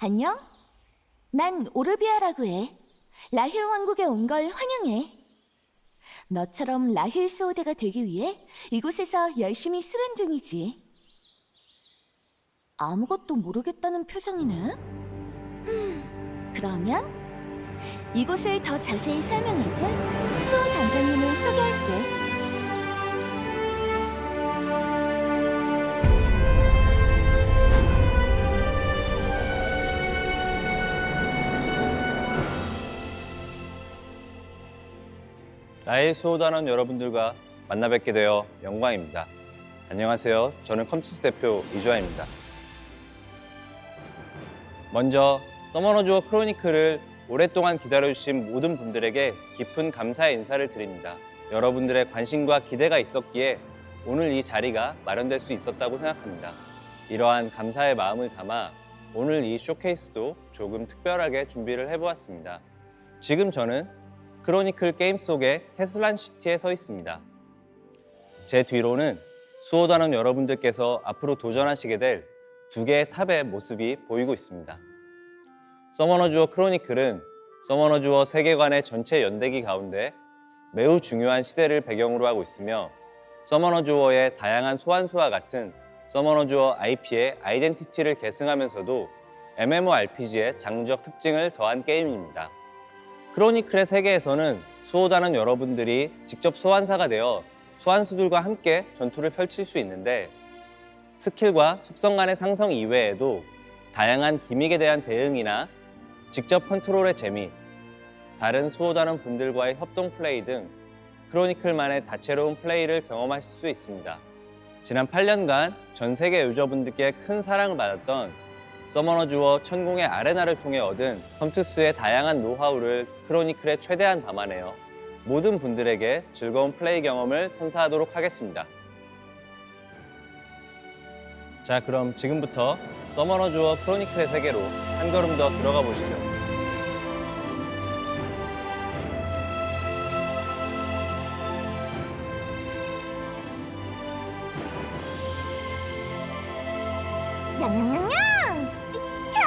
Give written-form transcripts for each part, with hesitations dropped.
안녕? 난 오르비아라고 해. 라힐 왕국에 온 걸 환영해. 너처럼 라힐 수호대가 되기 위해 이곳에서 열심히 수련 중이지. 아무것도 모르겠다는 표정이네? 그러면 이곳을 더 자세히 설명해줄 수호 단장님을 소개할게. 라힐 수호단원 여러분들과 만나 뵙게 되어 영광입니다. 안녕하세요. 저는 컴투스 대표 이주아입니다. 먼저 서머너즈 워 크로니클을 오랫동안 기다려주신 모든 분들에게 깊은 감사의 인사를 드립니다. 여러분들의 관심과 기대가 있었기에 오늘 이 자리가 마련될 수 있었다고 생각합니다. 이러한 감사의 마음을 담아 오늘 이 쇼케이스도 조금 특별하게 준비를 해보았습니다. 지금 저는 크로니클 게임 속의 캐슬란 시티에 서 있습니다. 제 뒤로는 수호단원 여러분들께서 앞으로 도전하시게 될 두 개의 탑의 모습이 보이고 있습니다. 서머너즈 워 크로니클은 서머너즈 워 세계관의 전체 연대기 가운데 매우 중요한 시대를 배경으로 하고 있으며 서머너즈 워의 다양한 소환수와 같은 서머너즈 워 IP의 아이덴티티를 계승하면서도 MMORPG의 장르적 특징을 더한 게임입니다. 크로니클의 세계에서는 수호단원 여러분들이 직접 소환사가 되어 소환수들과 함께 전투를 펼칠 수 있는데 스킬과 속성 간의 상성 이외에도 다양한 기믹에 대한 대응이나 직접 컨트롤의 재미, 다른 수호단원 분들과의 협동 플레이 등 크로니클만의 다채로운 플레이를 경험하실 수 있습니다. 지난 8년간 전 세계 유저분들께 큰 사랑을 받았던 서머너즈 워 천공의 아레나를 통해 얻은 컴투스의 다양한 노하우를 크로니클에 최대한 담아내어 모든 분들에게 즐거운 플레이 경험을 선사하도록 하겠습니다. 자, 그럼 지금부터 서머너즈 워 크로니클의 세계로 한 걸음 더 들어가 보시죠. 냥냥냥냥! 자!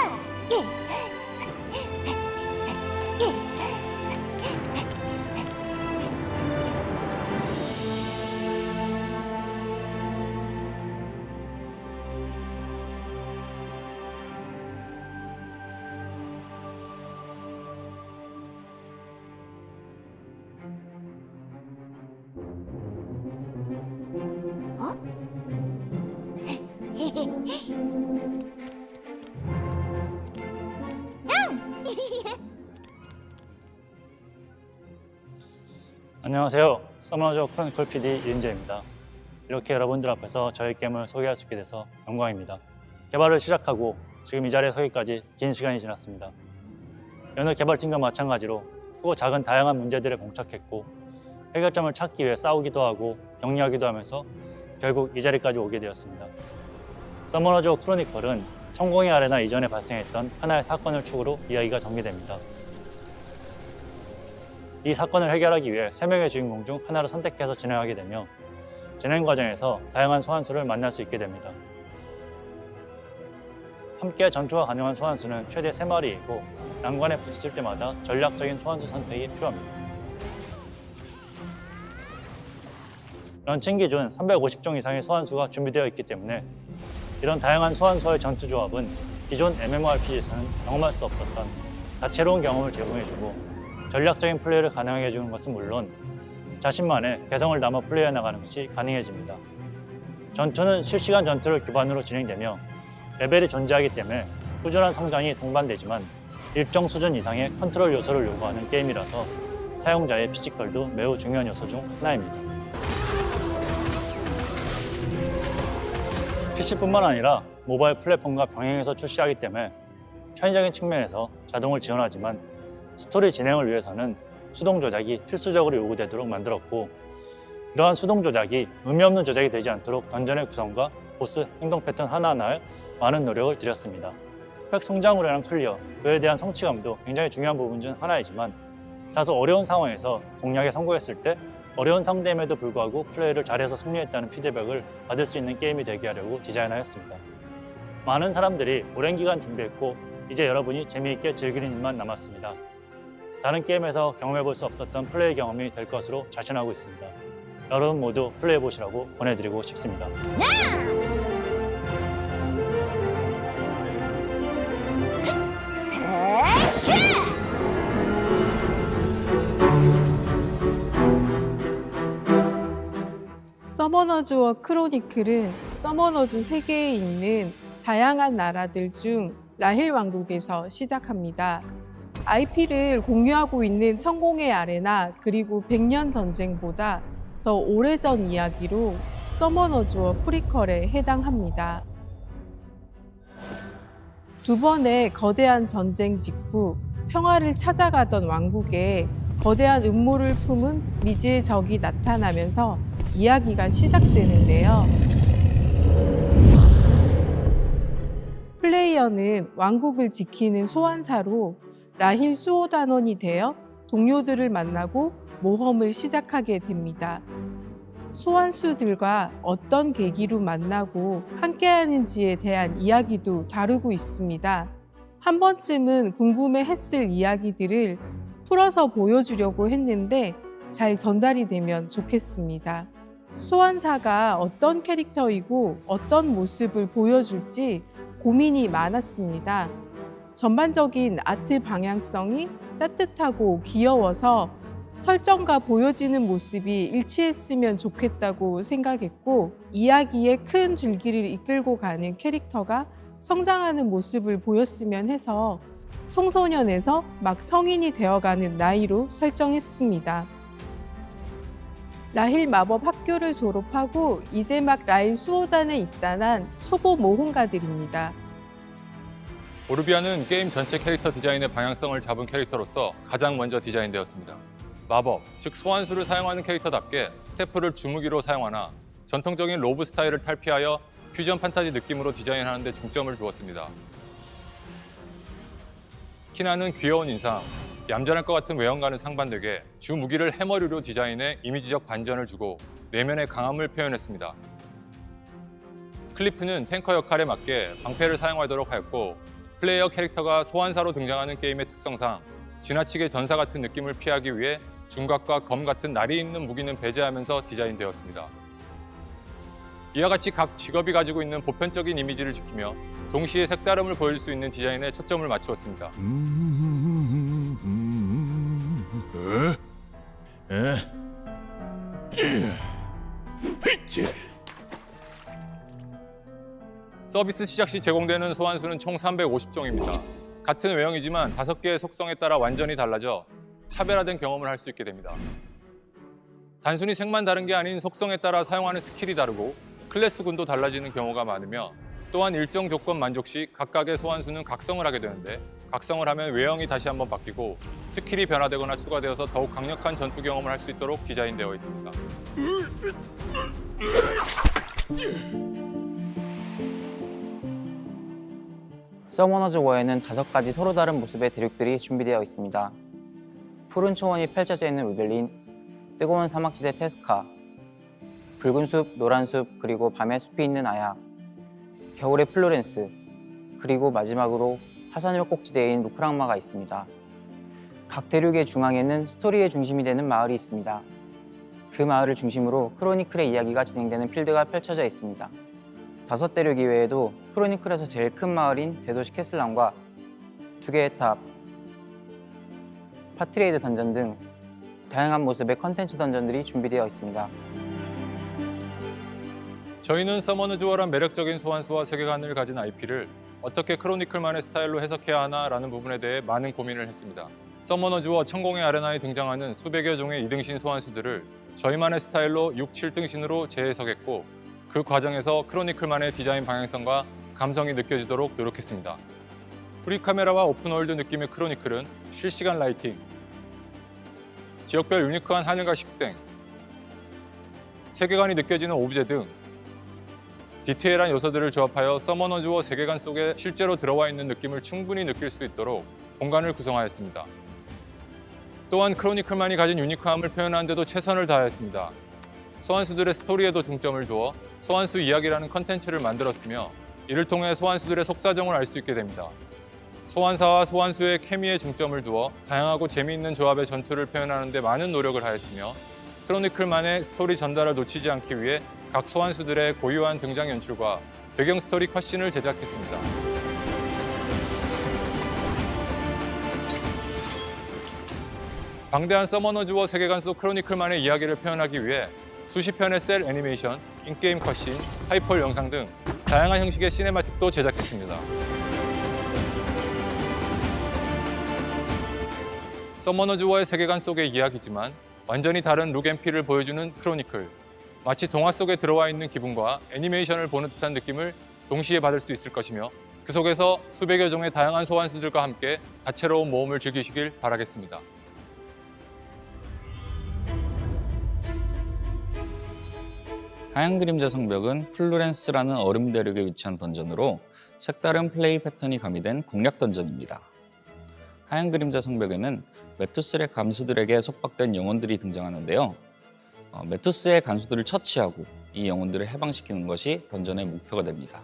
안녕하세요. 서머너즈 워 크로니클 PD 이은재입니다. 이렇게 여러분들 앞에서 저희 게임을 소개할 수 있게 돼서 영광입니다. 개발을 시작하고 지금 이 자리에 서기까지 긴 시간이 지났습니다. 여느 개발팀과 마찬가지로 크고 작은 다양한 문제들에 봉착했고 해결점을 찾기 위해 싸우기도 하고 격려하기도 하면서 결국 이 자리까지 오게 되었습니다. 서머너즈 워 크로니클은 천공의 아레나 이전에 발생했던 하나의 사건을 축으로 이야기가 전개됩니다. 이 사건을 해결하기 위해 3명의 주인공 중 하나를 선택해서 진행하게 되며 진행 과정에서 다양한 소환수를 만날 수 있게 됩니다. 함께 전투가 가능한 소환수는 최대 3마리이고 난관에 부딪힐 때마다 전략적인 소환수 선택이 필요합니다. 런칭 기준 350종 이상의 소환수가 준비되어 있기 때문에 이런 다양한 소환수와의 전투 조합은 기존 MMORPG에서는 경험할 수 없었던 다채로운 경험을 제공해주고 전략적인 플레이를 가능하게 해주는 것은 물론 자신만의 개성을 담아 플레이해 나가는 것이 가능해집니다. 전투는 실시간 전투를 기반으로 진행되며 레벨이 존재하기 때문에 꾸준한 성장이 동반되지만 일정 수준 이상의 컨트롤 요소를 요구하는 게임이라서 사용자의 피지컬도 매우 중요한 요소 중 하나입니다. PC뿐만 아니라 모바일 플랫폼과 병행해서 출시하기 때문에 편의적인 측면에서 자동을 지원하지만 스토리 진행을 위해서는 수동 조작이 필수적으로 요구되도록 만들었고 이러한 수동 조작이 의미 없는 조작이 되지 않도록 던전의 구성과 보스 행동 패턴 하나하나에 많은 노력을 들였습니다. 획 성장으로 인한 클리어, 그에 대한 성취감도 굉장히 중요한 부분 중 하나이지만 다소 어려운 상황에서 공략에 성공했을 때 어려운 상대임에도 불구하고 플레이를 잘해서 승리했다는 피드백을 받을 수 있는 게임이 되게 하려고 디자인하였습니다. 많은 사람들이 오랜 기간 준비했고 이제 여러분이 재미있게 즐기는 일만 남았습니다. 다른 게임에서 경험해볼 수 없었던 플레이 경험이 될 것으로 자신하고 있습니다. 여러분 모두 플레이해보시라고 권해드리고 싶습니다. 서머너즈와 크로니클은 서머너즈 세계에 있는 다양한 나라들 중 라힐 왕국에서 시작합니다. IP를 공유하고 있는 천공의 아레나 그리고 100년 전쟁보다 더 오래전 이야기로 서머너즈와 프리퀄에 해당합니다. 두 번의 거대한 전쟁 직후 평화를 찾아가던 왕국에 거대한 음모를 품은 미지의 적이 나타나면서 이야기가 시작되는데요. 플레이어는 왕국을 지키는 소환사로 라힐 수호단원이 되어 동료들을 만나고 모험을 시작하게 됩니다. 소환수들과 어떤 계기로 만나고 함께하는지에 대한 이야기도 다루고 있습니다. 한 번쯤은 궁금해했을 이야기들을 풀어서 보여주려고 했는데 잘 전달이 되면 좋겠습니다. 소환사가 어떤 캐릭터이고 어떤 모습을 보여줄지 고민이 많았습니다. 전반적인 아트 방향성이 따뜻하고 귀여워서 설정과 보여지는 모습이 일치했으면 좋겠다고 생각했고, 이야기의 큰 줄기를 이끌고 가는 캐릭터가 성장하는 모습을 보였으면 해서 청소년에서 막 성인이 되어가는 나이로 설정했습니다. 라힐 마법 학교를 졸업하고 이제 막 라힐 수호단에 입단한 초보 모험가들입니다. 오르비아는 게임 전체 캐릭터 디자인의 방향성을 잡은 캐릭터로서 가장 먼저 디자인되었습니다. 마법, 즉 소환수를 사용하는 캐릭터답게 스태프를 주무기로 사용하나 전통적인 로브 스타일을 탈피하여 퓨전 판타지 느낌으로 디자인하는 데 중점을 두었습니다. 키나는 귀여운 인상, 얌전할 것 같은 외형과는 상반되게 주 무기를 해머리로 디자인해 이미지적 반전을 주고 내면의 강함을 표현했습니다. 클리프는 탱커 역할에 맞게 방패를 사용하도록 하였고, 플레이어 캐릭터가 소환사로 등장하는 게임의 특성상 지나치게 전사 같은 느낌을 피하기 위해 중각과 검 같은 날이 있는 무기는 배제하면서 디자인되었습니다. 이와 같이 각 직업이 가지고 있는 보편적인 이미지를 지키며 동시에 색다름을 보여줄 수 있는 디자인에 초점을 맞추었습니다. 서비스 시작 시 제공되는 소환수는 총 350종입니다. 같은 외형이지만 5개의 속성에 따라 완전히 달라져 차별화된 경험을 할 수 있게 됩니다. 단순히 색만 다른 게 아닌 속성에 따라 사용하는 스킬이 다르고 클래스군도 달라지는 경우가 많으며, 또한 일정 조건 만족 시 각각의 소환수는 각성을 하게 되는데, 각성을 하면 외형이 다시 한번 바뀌고 스킬이 변화되거나 추가되어서 더욱 강력한 전투 경험을 할 수 있도록 디자인되어 있습니다. 서머너즈 워에는 5가지 서로 다른 모습의 대륙들이 준비되어 있습니다. 푸른 초원이 펼쳐져 있는 우들린, 뜨거운 사막지대 테스카, 붉은 숲, 노란 숲, 그리고 밤에 숲이 있는 아야, 겨울의 플로렌스, 그리고 마지막으로 화산의 꼭지대인 루크랑마가 있습니다. 각 대륙의 중앙에는 스토리의 중심이 되는 마을이 있습니다. 그 마을을 중심으로 크로니클의 이야기가 진행되는 필드가 펼쳐져 있습니다. 5대륙 이외에도 크로니클에서 제일 큰 마을인 대도시 캐슬람과 2개의 탑, 파트레이드 던전 등 다양한 모습의 컨텐츠 던전들이 준비되어 있습니다. 저희는 서머너즈워란 매력적인 소환수와 세계관을 가진 IP를 어떻게 크로니클만의 스타일로 해석해야 하나라는 부분에 대해 많은 고민을 했습니다. 서머너즈워 천공의 아레나에 등장하는 수백여 종의 2등신 소환수들을 저희만의 스타일로 6, 7등신으로 재해석했고, 그 과정에서 크로니클만의 디자인 방향성과 감성이 느껴지도록 노력했습니다. 프리카메라와 오픈월드 느낌의 크로니클은 실시간 라이팅, 지역별 유니크한 하늘과 식생, 세계관이 느껴지는 오브제 등 디테일한 요소들을 조합하여 서머너즈워 세계관 속에 실제로 들어와 있는 느낌을 충분히 느낄 수 있도록 공간을 구성하였습니다. 또한 크로니클만이 가진 유니크함을 표현하는 데도 최선을 다하였습니다. 소환수들의 스토리에도 중점을 두어 소환수 이야기라는 컨텐츠를 만들었으며, 이를 통해 소환수들의 속사정을 알 수 있게 됩니다. 소환사와 소환수의 케미에 중점을 두어 다양하고 재미있는 조합의 전투를 표현하는 데 많은 노력을 하였으며 크로니클만의 스토리 전달을 놓치지 않기 위해 각 소환수들의 고유한 등장 연출과 배경 스토리 컷신을 제작했습니다. 방대한 서머너즈워 세계관 속 크로니클만의 이야기를 표현하기 위해 수십 편의 셀 애니메이션, 인게임 컷신, 하이펄 영상 등 다양한 형식의 시네마틱도 제작했습니다. 서머너즈워의 세계관 속의 이야기지만 완전히 다른 룩앤필을 보여주는 크로니클. 마치 동화 속에 들어와 있는 기분과 애니메이션을 보는 듯한 느낌을 동시에 받을 수 있을 것이며 그 속에서 수백여 종의 다양한 소환수들과 함께 다채로운 모험을 즐기시길 바라겠습니다. 하얀 그림자 성벽은 플루렌스라는 얼음 대륙에 위치한 던전으로 색다른 플레이 패턴이 가미된 공략 던전입니다. 하얀 그림자 성벽에는 메투스의 간수들에게 속박된 영혼들이 등장하는데요. 메투스의 간수들을 처치하고 이 영혼들을 해방시키는 것이 던전의 목표가 됩니다.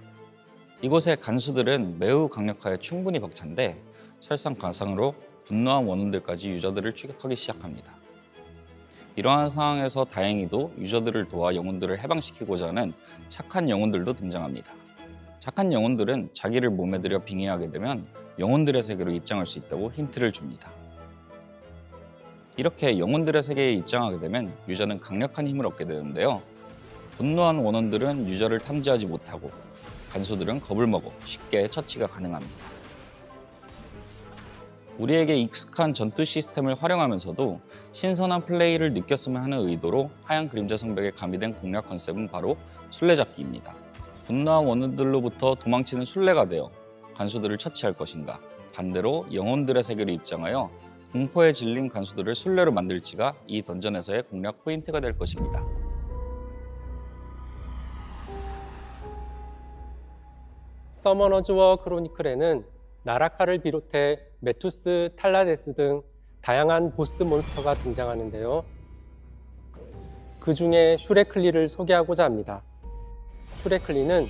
이곳의 간수들은 매우 강력하여 충분히 벅찬데 설상가상으로 분노한 원혼들까지 유저들을 추격하기 시작합니다. 이러한 상황에서 다행히도 유저들을 도와 영혼들을 해방시키고자 하는 착한 영혼들도 등장합니다. 착한 영혼들은 자기를 몸에 들여 빙의하게 되면 영혼들의 세계로 입장할 수 있다고 힌트를 줍니다. 이렇게 영혼들의 세계에 입장하게 되면 유저는 강력한 힘을 얻게 되는데요. 분노한 원혼들은 유저를 탐지하지 못하고 간수들은 겁을 먹어 쉽게 처치가 가능합니다. 우리에게 익숙한 전투 시스템을 활용하면서도 신선한 플레이를 느꼈으면 하는 의도로 하얀 그림자 성벽에 가미된 공략 컨셉은 바로 술래잡기입니다. 분노한 원혼들로부터 도망치는 술래가 되어 간수들을 처치할 것인가, 반대로 영혼들의 세계로 입장하여 공포에 질린 간수들을 술래로 만들지가 이 던전에서의 공략 포인트가 될 것입니다. 서머너즈 워 크로니클에는 나라카를 비롯해 메투스, 탈라데스 등 다양한 보스 몬스터가 등장하는데요. 그 중에 슈레클리를 소개하고자 합니다. 슈레클리는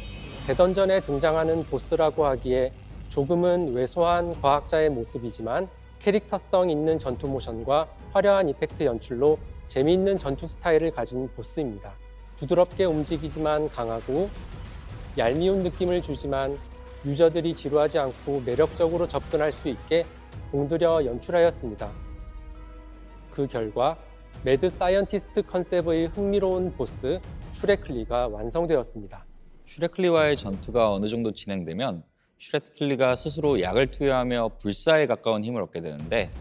대던전에 등장하는 보스라고 하기에 조금은 왜소한 과학자의 모습이지만 캐릭터성 있는 전투 모션과 화려한 이펙트 연출로 재미있는 전투 스타일을 가진 보스입니다. 부드럽게 움직이지만 강하고 얄미운 느낌을 주지만 유저들이 지루하지 않고 매력적으로 접근할 수 있게 공들여 연출하였습니다. 그 결과 매드 사이언티스트 컨셉의 흥미로운 보스 슈레클리가 완성되었습니다. 슈레클리와의 전투가 어느 정도 진행되면 슈레클리가 스스로 약을 투여하며 불사에 가까운 힘을 얻게 되는데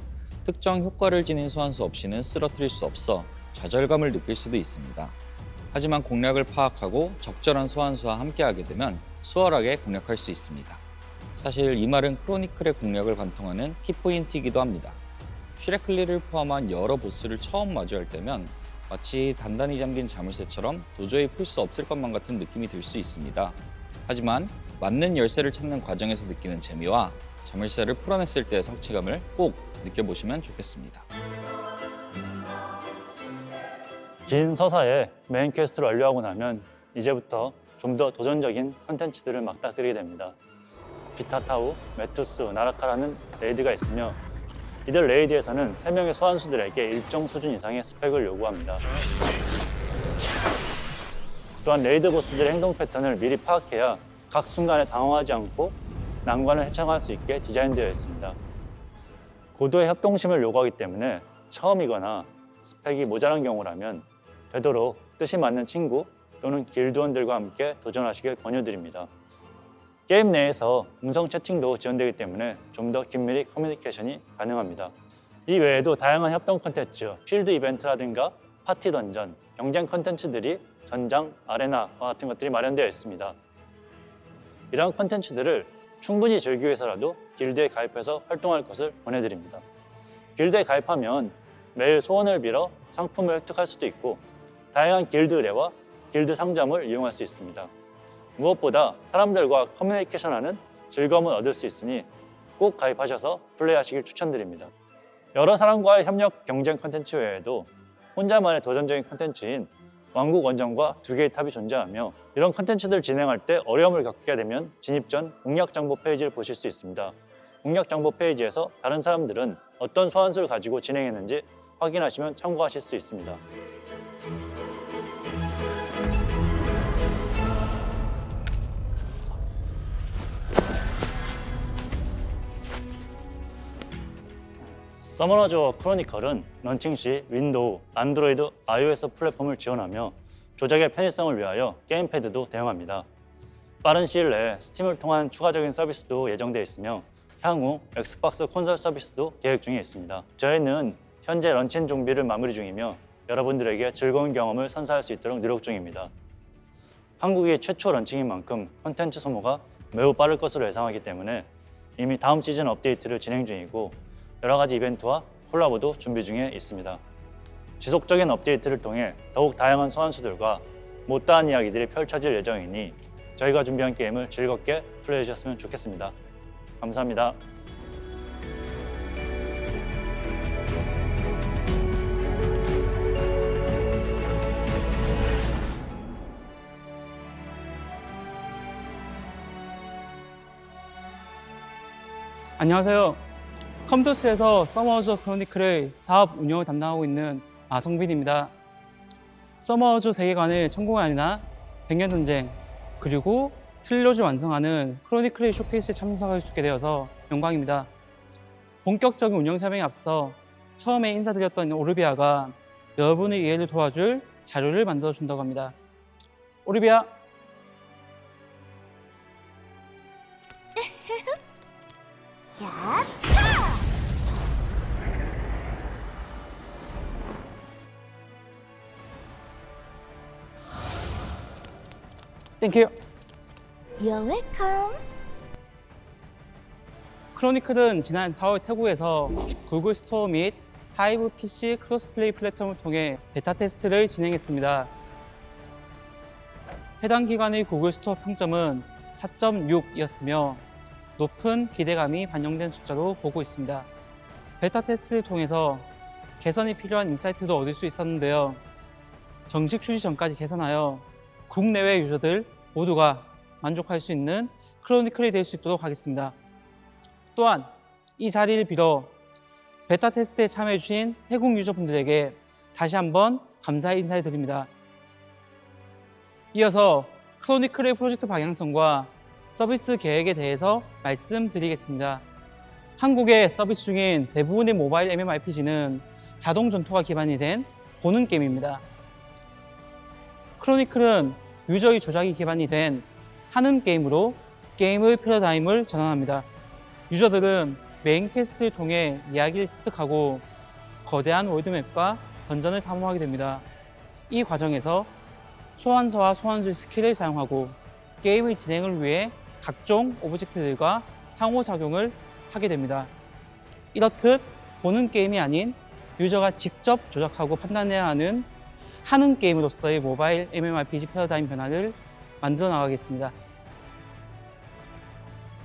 특정 효과를 지닌 소환수 없이는 쓰러뜨릴 수 없어 좌절감을 느낄 수도 있습니다. 하지만 공략을 파악하고 적절한 소환수와 함께하게 되면 수월하게 공략할 수 있습니다. 사실 이 말은 크로니클의 공략을 관통하는 키포인트이기도 합니다. 슈레클리를 포함한 여러 보스를 처음 마주할 때면 마치 단단히 잠긴 자물쇠처럼 도저히 풀 수 없을 것만 같은 느낌이 들 수 있습니다. 하지만 맞는 열쇠를 찾는 과정에서 느끼는 재미와 자물쇠를 풀어냈을 때의 성취감을 꼭 느껴보시면 좋겠습니다. 긴 서사에 메인 퀘스트를 완료하고 나면 이제부터 좀 더 도전적인 컨텐츠들을 막닥뜨리게 됩니다. 비타타우, 메투스, 나라카라는 레이드가 있으며 이들 레이드에서는 3명의 소환수들에게 일정 수준 이상의 스펙을 요구합니다. 또한 레이드 보스들의 행동 패턴을 미리 파악해야 각 순간에 당황하지 않고 난관을 헤쳐나갈 수 있게 디자인되어 있습니다. 고도의 협동심을 요구하기 때문에 처음이거나 스펙이 모자란 경우라면 되도록 뜻이 맞는 친구 또는 길드원들과 함께 도전하시길 권유드립니다. 게임 내에서 음성 채팅도 지원되기 때문에 좀 더 긴밀히 커뮤니케이션이 가능합니다. 이 외에도 다양한 협동 콘텐츠, 필드 이벤트라든가 파티 던전, 경쟁 콘텐츠들이 전장, 아레나와 같은 것들이 마련되어 있습니다. 이러한 콘텐츠들을 충분히 즐기기 위해서라도 길드에 가입해서 활동할 것을 권해드립니다. 길드에 가입하면 매일 소원을 빌어 상품을 획득할 수도 있고 다양한 길드 의뢰와 길드 상점을 이용할 수 있습니다. 무엇보다 사람들과 커뮤니케이션하는 즐거움을 얻을 수 있으니 꼭 가입하셔서 플레이하시길 추천드립니다. 여러 사람과의 협력 경쟁 콘텐츠 외에도 혼자만의 도전적인 콘텐츠인 왕국 원정과 2개의 탑이 존재하며 이런 콘텐츠들 진행할 때 어려움을 겪게 되면 진입 전 공략 정보 페이지를 보실 수 있습니다. 공략 정보 페이지에서 다른 사람들은 어떤 소환수를 가지고 진행했는지 확인하시면 참고하실 수 있습니다. 서머너즈 워 크로니컬은 런칭 시 윈도우, 안드로이드, iOS 플랫폼을 지원하며 조작의 편의성을 위하여 게임패드도 대응합니다. 빠른 시일 내에 스팀을 통한 추가적인 서비스도 예정되어 있으며 향후 엑스박스 콘솔 서비스도 계획 중에 있습니다. 저희는 현재 런칭 준비를 마무리 중이며 여러분들에게 즐거운 경험을 선사할 수 있도록 노력 중입니다. 한국이 최초 런칭인 만큼 콘텐츠 소모가 매우 빠를 것으로 예상하기 때문에 이미 다음 시즌 업데이트를 진행 중이고 여러 가지 이벤트와 콜라보도 준비 중에 있습니다. 지속적인 업데이트를 통해 더욱 다양한 소환수들과 못다한 이야기들이 펼쳐질 예정이니 저희가 준비한 게임을 즐겁게 플레이해 주셨으면 좋겠습니다. 감사합니다. 안녕하세요. 컴투스에서 서머너즈 크로니클의 사업 운영을 담당하고 있는 아성빈입니다. 서머너즈 세계관의 천공의 아리나, 백년 전쟁, 그리고 트릴로지 완성하는 크로니클의 쇼케이스에 참석할 수 있게 되어서 영광입니다. 본격적인 운영 설명에 앞서 처음에 인사드렸던 오르비아가 여러분의 이해를 도와줄 자료를 만들어 준다고 합니다. 오르비아. 야! 땡큐. You're welcome. 크로니클은 지난 4월 태국에서 구글 스토어 및 하이브 PC 크로스플레이 플랫폼을 통해 베타 테스트를 진행했습니다. 해당 기간의 구글 스토어 평점은 4.6이었으며 높은 기대감이 반영된 숫자로 보고 있습니다. 베타 테스트를 통해서 개선이 필요한 인사이트도 얻을 수 있었는데요. 정식 출시 전까지 개선하여 국내외 유저들 모두가 만족할 수 있는 크로니클이 될 수 있도록 하겠습니다. 또한 이 자리를 빌어 베타 테스트에 참여해주신 태국 유저분들에게 다시 한번 감사의 인사를 드립니다. 이어서 크로니클의 프로젝트 방향성과 서비스 계획에 대해서 말씀드리겠습니다. 한국의 서비스 중인 대부분의 모바일 MMORPG는 자동 전투가 기반이 된 보는 게임입니다. 크로니클은 유저의 조작이 기반이 된 하는 게임으로 게임의 패러다임을 전환합니다. 유저들은 메인 퀘스트를 통해 이야기를 습득하고 거대한 월드맵과 던전을 탐험하게 됩니다. 이 과정에서 소환서와 소환술 스킬을 사용하고 게임의 진행을 위해 각종 오브젝트들과 상호작용을 하게 됩니다. 이렇듯 보는 게임이 아닌 유저가 직접 조작하고 판단해야 하는 하는 게임으로서의 모바일 MMORPG 패러다임 변화를 만들어 나가겠습니다.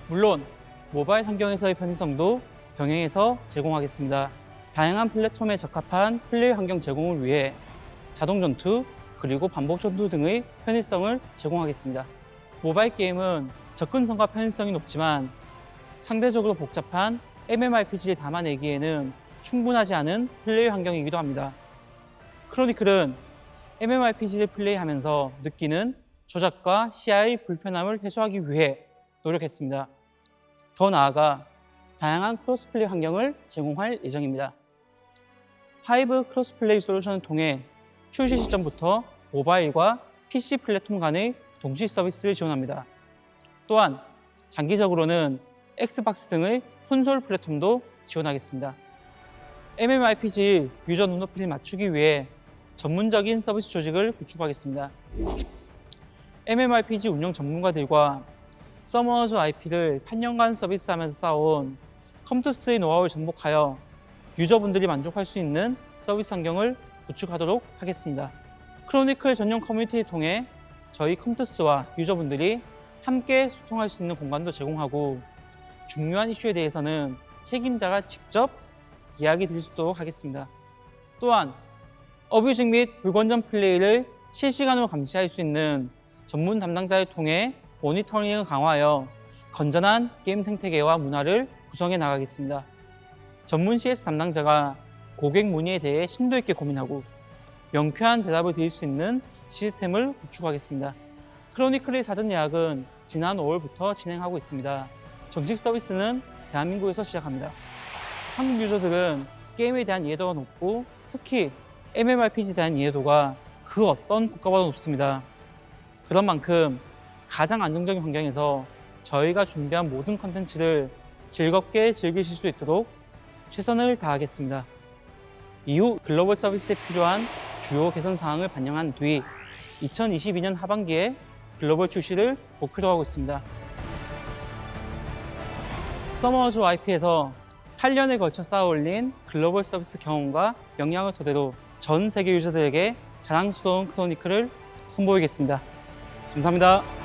물론 모바일 환경에서의 편의성도 병행해서 제공하겠습니다. 다양한 플랫폼에 적합한 플레이 환경 제공을 위해 자동 전투 그리고 반복 전투 등의 편의성을 제공하겠습니다. 모바일 게임은 접근성과 편의성이 높지만 상대적으로 복잡한 MMORPG를 담아내기에는 충분하지 않은 플레이 환경이기도 합니다. 크로니클은 MMORPG를 플레이하면서 느끼는 조작과 시야의 불편함을 해소하기 위해 노력했습니다. 더 나아가 다양한 크로스플레이 환경을 제공할 예정입니다. 하이브 크로스플레이 솔루션을 통해 출시 시점부터 모바일과 PC 플랫폼 간의 동시 서비스를 지원합니다. 또한 장기적으로는 엑스박스 등의 콘솔 플랫폼도 지원하겠습니다. MMORPG 유저 눈높이를 맞추기 위해 전문적인 서비스 조직을 구축하겠습니다. MMORPG 운영 전문가들과 서머너즈 IP를 8년간 서비스하면서 쌓아온 컴투스의 노하우를 접목하여 유저분들이 만족할 수 있는 서비스 환경을 구축하도록 하겠습니다. 크로니클 전용 커뮤니티를 통해 저희 컴투스와 유저분들이 함께 소통할 수 있는 공간도 제공하고 중요한 이슈에 대해서는 책임자가 직접 이야기 드릴 수 있도록 하겠습니다. 또한 어뷰징 및 불건전 플레이를 실시간으로 감시할 수 있는 전문 담당자를 통해 모니터링을 강화하여 건전한 게임 생태계와 문화를 구성해 나가겠습니다. 전문 CS 담당자가 고객 문의에 대해 심도 있게 고민하고 명쾌한 대답을 드릴 수 있는 시스템을 구축하겠습니다. 크로니클의 사전 예약은 지난 5월부터 진행하고 있습니다. 정식 서비스는 대한민국에서 시작합니다. 한국 유저들은 게임에 대한 이해도가 높고 특히 MMORPG에 대한 이해도가 그 어떤 국가보다 높습니다. 그런 만큼 가장 안정적인 환경에서 저희가 준비한 모든 컨텐츠를 즐겁게 즐기실 수 있도록 최선을 다하겠습니다. 이후 글로벌 서비스에 필요한 주요 개선 사항을 반영한 뒤 2022년 하반기에 글로벌 출시를 목표로 하고 있습니다. 서머너즈 IP에서 8년에 걸쳐 쌓아올린 글로벌 서비스 경험과 역량을 토대로 전 세계 유저들에게 자랑스러운 크로니클을 선보이겠습니다. 감사합니다.